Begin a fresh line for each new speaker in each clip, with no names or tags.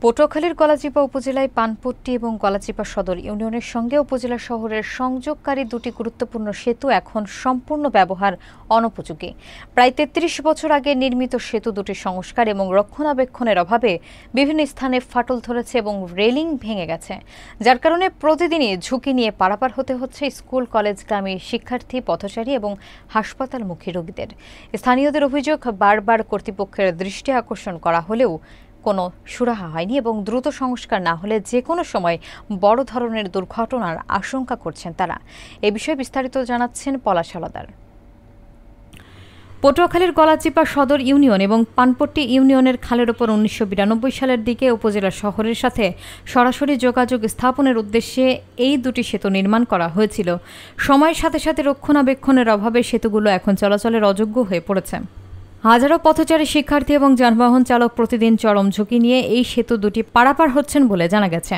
পটুয়াখালীর গলাচিপা উপজেলায় পানপট্টি এবং গলাচিপা সদর ইউনিয়নের সঙ্গে উপজেলা শহরের সংযোগকারী দুটি গুরুত্বপূর্ণ সেতু এখন সম্পূর্ণ ব্যবহার অনুপযোগী। প্রায় ৩৩ বছর আগে নির্মিত সেতু দুটি সংস্কার এবং রক্ষণাবেক্ষণের অভাবে বিভিন্ন স্থানে ফাটল ধরেছে এবং রেলিং ভেঙে গেছে, যার কারণে প্রতিদিনই ঝুঁকি নিয়ে পারাপার হতে হচ্ছে স্কুল কলেজগামী শিক্ষার্থী, পথচারী এবং হাসপাতালমুখী রোগীদের। স্থানীয়দের অভিযোগ, বারবার কর্তৃপক্ষের দৃষ্টি আকর্ষণ করা হলেও কোনো সুরাহা হয়নি এবং দ্রুত সংস্কার না হলে যে কোনো সময় বড় ধরনের দুর্ঘটনার আশঙ্কা করছেন তারা। এ বিষয়ে বিস্তারিত জানাচ্ছেন পলাশ হালদার। পটুয়াখালীর গলাচিপা সদর ইউনিয়ন এবং পানপট্টি ইউনিয়নের খালের ওপর ১৯৯২ সালের দিকে উপজেলা শহরের সাথে সরাসরি যোগাযোগ স্থাপনের উদ্দেশ্যে এই দুটি সেতু নির্মাণ করা হয়েছিল। সময়ের সাথে সাথে রক্ষণাবেক্ষণের অভাবে সেতুগুলো এখন চলাচলের অযোগ্য হয়ে পড়েছে। হাজারো পথচারী, শিক্ষার্থী এবং যানবাহন চালক প্রতিদিন চরম ঝুঁকি নিয়ে এই সেতু দুটি পারাপার হচ্ছেন বলে জানা গেছে।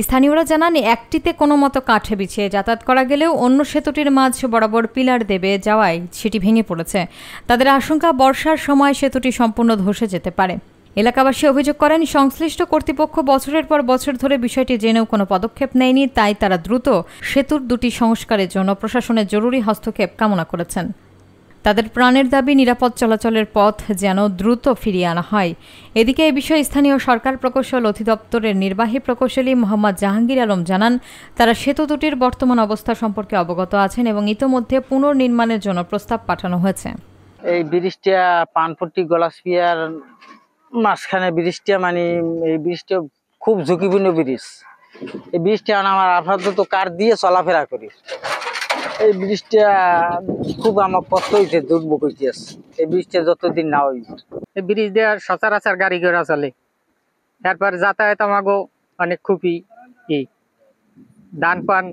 স্থানীয়রা জানান, একটিতে কোনো মতো কাঠে বিছিয়ে যাতায়াত করা গেলেও অন্য সেতুটির মাঝ বরাবর পিলার দেবে যাওয়ায় সেটি ভেঙে পড়েছে। তাদের আশঙ্কা, বর্ষার সময় সেতুটি সম্পূর্ণ ধসে যেতে পারে। এলাকাবাসী অভিযোগ করেন, সংশ্লিষ্ট কর্তৃপক্ষ বছরের পর বছর ধরে বিষয়টি জেনেও কোনো পদক্ষেপ নেয়নি, তাই তারা দ্রুত সেতুর দুটি সংস্কারের জন্য প্রশাসনের জরুরি হস্তক্ষেপ কামনা করেছেন। তাদের প্রাণের দাবি, নিরাপদ চলাচলের পথ যেন দ্রুত ফিরিয়ে আনা হয়। এদিকে এ বিষয়ে স্থানীয় সরকার প্রকৌশল অধিদপ্তরের নির্বাহী প্রকৌশলী মোহাম্মদ জাহাঙ্গীর আলম জানান, তারা সেতু দুটির বর্তমান অবস্থা সম্পর্কে অবগত আছেন এবং ইতোমধ্যে পুনর্নির্মাণের জন্য প্রস্তাব পাঠানো হয়েছে।
এই ব্রিজটা পানপট্টি গলাচিপার মাঝখানে ব্রিজটা, মানে এই ব্রিজটা খুব ঝুঁকিপূর্ণ ব্রিজ। এই ব্রিজটা আমার আপাতত কার দিয়ে চলাফেরা করি। এই ব্রিজটা খুব আমার কষ্ট হয়েছে, দুর্ভোগ হয়েছে এই ব্রিজটা যতদিন না হই। এই ব্রিজ দেওয়ার সচরাচর গাড়ি ঘোড়া চলে, তারপর যাতায়াত আমাগো অনেক খুবই ডান পান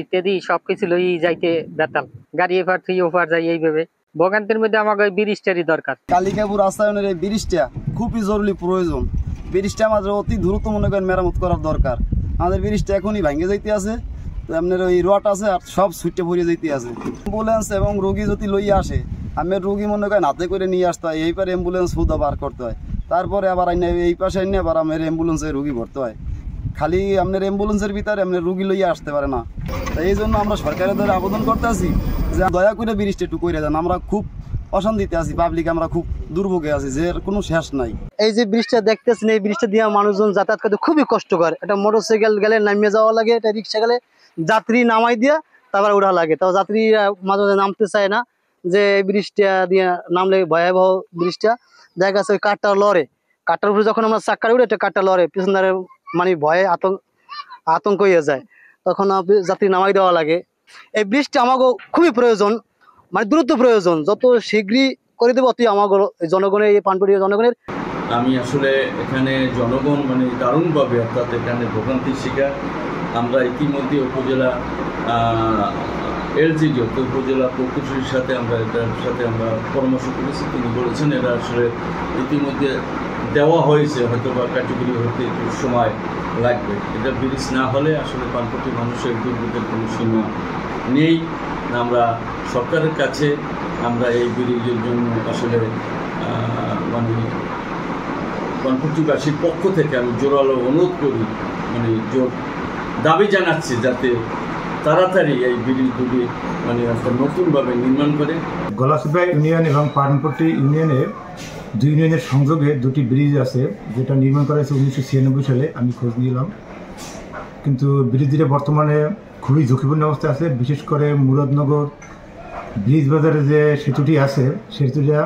ইত্যাদি সবকিছু লই যাইতে বেতাল, গাড়ি এপার থেকে ওপার যাই। এইভাবে ভোগান্তির মধ্যে আমাকে এই ব্রিজটারই দরকার।
কালিকাপুর রাস্তায়নের এই ব্রিজটা খুবই জরুরি প্রয়োজন। ব্রিজটা আমাদের অতি দ্রুত মনে করেন মেরামত করার দরকার। আমাদের ব্রিজটা এখনই ভেঙে যাইতে আছে, আপনার ওই রড আছে আর সব সুইটে ভরিয়ে যেতে আছে। অ্যাম্বুলেন্স এবং রোগী যদি লইয়া আসে, আমি রোগী মনে করেন হাতে করে নিয়ে আসতে হয়, এই পারে অ্যাম্বুলেন্স হুদা বার করতে হয়, তারপরে আবার এই পাশে এনে আবার আমার অ্যাম্বুলেন্সে রোগী ভরতে হয়। খালি আপনার অ্যাম্বুলেন্সের ভিতরে আপনার রোগী লইয়া আসতে পারে না। এই জন্য আমরা সরকারের দ্বারা আবেদন করতে আছি যে দয়া করে ব্রিজটা একটু করে দেন। আমরা খুব অশান্তিতে আছি, পাবলিক আমরা খুব দুর্ভোগে আছি, যে কোনো শেষ নাই।
এই যে ব্রিজটা দেখতেছেন, এই ব্রিজটা দিয়ে মানুষজন যাতায়াত করতে খুবই কষ্টকর। এটা মোটরসাইকেল গেলে নামিয়ে যাওয়া লাগে, এটা রিক্সা গেলে যাত্রী নামাই দিয়ে তারপর উঠা লাগে। তাও যাত্রীরা মাঝে মাঝে নামতে চায় না, যে এই ব্রিজটা দিয়ে নামলে ভয়াবহ। ব্রিজটা দেখা গেছে ওই কাঠটা লড়ে, কাঠটার উপরে যখন আমরা চাক্কা উঠে একটা কাঠটা লড়ে, পিছন ধারে মানে ভয়ে আতঙ্ক হয়ে যায়, তখন যাত্রী নামাই দেওয়া লাগে। এই ব্রিজটা আমাকে খুবই প্রয়োজন, মানে দ্রুত প্রয়োজন, যত শীঘ্রই করে দেবো অতি আমাকে জনগণের, এই পানপট্টি জনগণের।
আমি আসলে এখানে জনগণ মানে দারুণভাবে, অর্থাৎ এখানে ভোগান্তির শিকার। আমরা ইতিমধ্যে উপজেলা এলজিডি উপজেলা প্রকৌশলীর সাথে এটার সাথে আমরা পরামর্শ করেছি। তিনি বলেছেন এরা আসলে ইতিমধ্যে দেওয়া হয়েছে, হয়তো বা কার্যকরী হতে একটু সময় লাগবে। এটা ব্রিজ না হলে আসলে পানপট্টি মানুষের দুর্ভোগের কোনো সীমা নেই। আমরা সরকারের কাছে আমরা এই ব্রিজের জন্য আসলে মানে পানপট্টিবাসীর পক্ষ থেকে আমি জোরালো অনুরোধ করি, মানে জোর দাবি জানাচ্ছি যাতে তাড়াতাড়ি এই ব্রিজ দুটি মানে নতুনভাবে নির্মাণ করে।
গলাচিপা ইউনিয়ন এবং পানপট্টি ইউনিয়নের দুই ইউনিয়নের সংযোগে দুটি ব্রিজ আছে, যেটা নির্মাণ করা হয়েছে 1996 সালে। আমি খোঁজ নিলাম, কিন্তু ব্রিজ দুটি বর্তমানে খুবই ঝুঁকিপূর্ণ অবস্থায় আছে। বিশেষ করে মুরাদনগর ব্রিজ বাজারে যে সেতুটি আছে, সেতুটা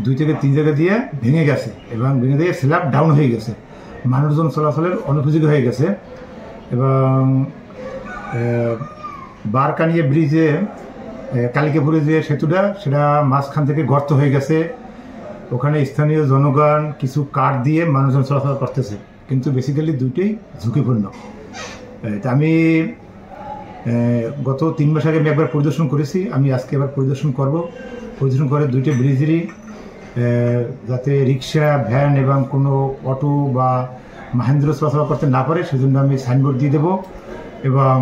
2 থেকে 3 জায়গা দিয়ে ভেঙে গেছে এবং ভেঙে দিয়ে স্ল্যাব ডাউন হয়ে গেছে, মানুষজন চলাচলের অনুপযোগী হয়ে গেছে। এবং বারকানিয়া ব্রিজে কালিকাপুরে যে সেতুটা, সেটা মাঝখান থেকে গর্ত হয়ে গেছে। ওখানে স্থানীয় জনগণ কিছু কাঠ দিয়ে মানুষজন চলাচল করতেছে, কিন্তু বেসিক্যালি দুইটাই ঝুঁকিপূর্ণ। আমি গত 3 মাস আগে আমি একবার পরিদর্শন করেছি, আমি আজকে এবার পরিদর্শন করব। পরিদর্শন করে দুইটা ব্রিজেরই যাতে রিক্সা, ভ্যান এবং কোনো অটো বা মাহেন্দ্র চলাচল করতে না পারে, সেজন্য আমি সাইনবোর্ড দিয়ে দেবো এবং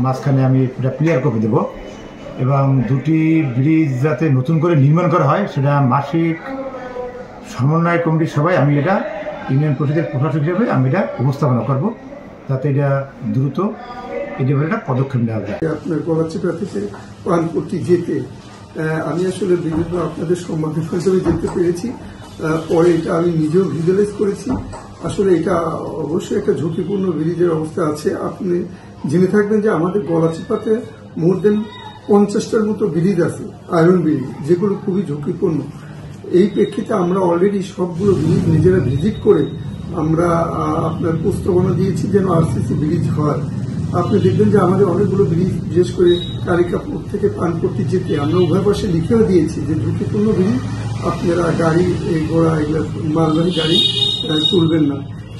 মাঝখানে আমি এটা ক্লিয়ার করে দেবো। এবং দুটি ব্রিজ যাতে নতুন করে নির্মাণ করা হয়, সেটা মাসিক সমন্বয় কমিটির সভায় আমি এটা ইউনিয়ন পরিষদের প্রশাসক হিসেবে আমি এটা উপস্থাপনা করব, যাতে এটা দ্রুত এই ব্যাপারে পদক্ষেপ নেওয়া যায়।
আপনার গলাচিপা থেকে পানপট্টি যেতে আমি আসলে বিভিন্ন আপনাদের সম্মানের হিসেবে যেতে পেরেছি। পরে এটা আমি নিজেও ভিজুয়ালাইজ করেছি। আসলে এটা অবশ্যই একটা ঝুঁকিপূর্ণ ব্রিজের অবস্থা আছে। আপনি জেনে থাকবেন যে আমাদের গলাচিপাতে মোর দেন 50টার মতো ব্রিজ আছে, আয়রন ব্রিজ, যেগুলো খুবই ঝুঁকিপূর্ণ। এই প্রেক্ষিতে আমরা অলরেডি সবগুলো ব্রিজ নিজেরা ভিজিট করে আমরা আপনার প্রস্তাবনা দিয়েছি যেন আরসিসি ব্রিজ হয়। আপনি দেখবেন যে আমাদের অনেকগুলো ব্রিজ, বিশেষ করে কালিকাপুর থেকে পানপট্টি যেতে আমরা উভয় পাশে লিখেও দিয়েছি যে ঝুঁকিপূর্ণ ব্রিজ, আপনারা গাড়ি ঘোড়া এগুলো মালবাহী গাড়ি তুলবেন না।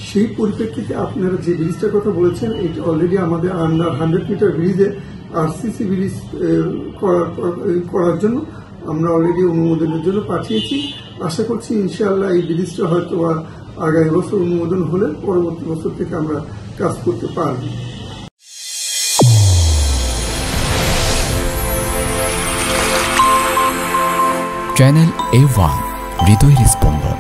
সেই পরিপ্রেক্ষিতে আপনারা যে ব্রিজটার কথা বলেছেন, এটা অলরেডি আমাদের আন্ডার 100 মিটার ব্রিজে আরসিসি ব্রিজ করার জন্য আমরা অলরেডি অনুমোদনের জন্য পাঠিয়েছি। আশা করছি ইনশাআল্লাহ এই ব্রিজটা হয়তো আগামী বছর অনুমোদন হলে পরবর্তী বছর থেকে আমরা কাজ করতে পারব।
চ্যানেল A1 হৃদয়ের স্পন্দন।